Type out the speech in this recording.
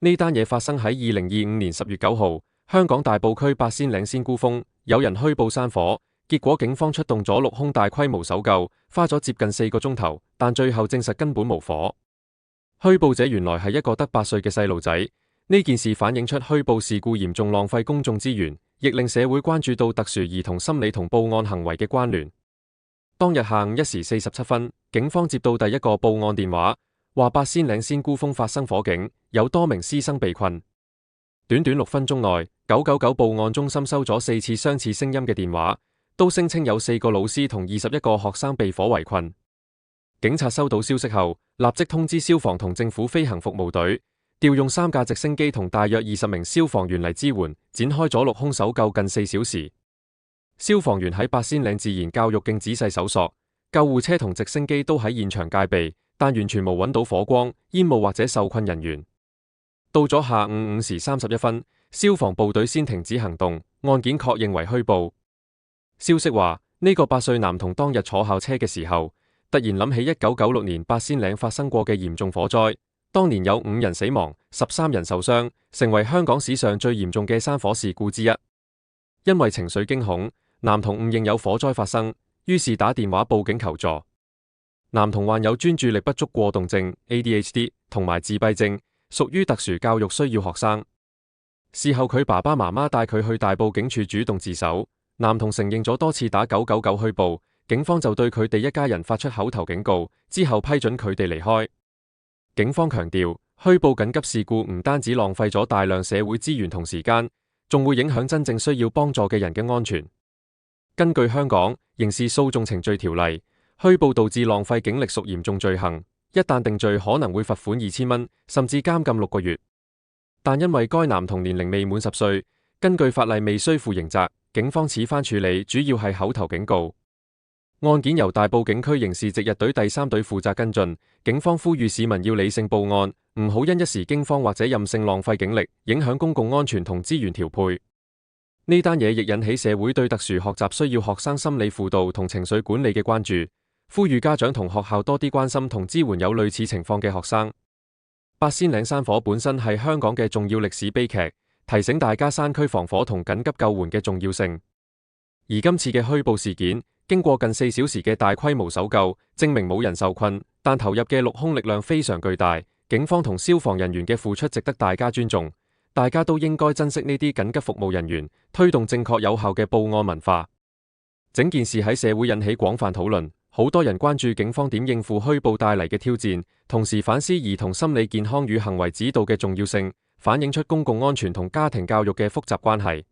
呢單嘢發生喺2025年10月9號，香港大埔區八仙嶺仙姑峰，有人虛報山火，結果警方出動咗陸空大規模搜救，花咗接近4個鐘頭，但最後證實根本無火。虛報者原來係一個得8歲嘅細路仔。呢件事反映出虛報事故嚴重浪費公眾資源，亦令社會關注到特殊兒童心理同報案行為嘅關聯。當日下午1時47分，警方接到第一個報案電話，話八仙嶺仙姑峰發生火警，有多名師生被困。短短6分鐘內，999報案中心收咗4次相似聲音嘅電話，都聲稱有4個老師同21個學生被火圍困。警察收到消息後，立即通知消防同政府飛行服務隊，調用3架直升機同大約20名消防員嚟支援，展開咗陸空搜救近4小時。消防員喺八仙嶺自然教育徑仔細搜索，救護車同直升機都喺現場戒備，但完全無揾到火光、煙霧或者受困人員。到咗下午5時31分，消防部隊先停止行動，案件確認為虛報。消息話，呢個8歲男童當日坐校車嘅時候，突然諗起1996年八仙嶺發生過嘅嚴重火災，當年有5人死亡，13人受傷，成為香港史上最嚴重嘅山火事故之一。因為情緒驚恐，男童誤認有火災發生，於是打電話報警求助。男童患有專注力不足過動症 （ADHD） 同埋自閉症，屬於特殊教育需要學生。事後佢爸爸媽媽帶佢去大埔警署主動自首，男童承認咗多次打999虛報，警方就對佢哋一家人發出口頭警告，之後批准佢哋離開。警方強調，虛報緊急事故唔單止浪費咗大量社會資源同時間，仲會影響真正需要幫助嘅人嘅安全。根據香港刑事訴訟程序條例，虛報導致浪費警力屬嚴重罪行，一旦定罪可能會罰款2000蚊，甚至監禁6個月。但因為該男童年齡未滿10歲，根據法例未需負刑責，警方此番處理主要係口頭警告。案件由大埔警區刑事值日隊第3隊負責跟進，警方呼籲市民要理性報案，唔好因一時驚慌或者任性浪費警力，影響公共安全同資源調配。呢單嘢亦引起社會對特殊學習需要學生心理輔導同情緒管理嘅關注，呼籲家長同學校多啲關心同支援有類似情況嘅學生。八仙嶺山火本身係香港嘅重要歷史悲劇，提醒大家山區防火同緊急救援嘅重要性。而今次嘅虛報事件，經過近4小時嘅大規模搜救，證明冇人受困，但投入嘅陸空力量非常巨大，警方同消防人員嘅付出值得大家尊重。大家都應該珍惜呢啲緊急服務人員，推動正確有效嘅報案文化。整件事喺社會引起廣泛討論，好多人關注警方點應付虛報帶嚟嘅挑戰，同時反思兒童心理健康與行為指導嘅重要性，反映出公共安全同家庭教育嘅複雜關係。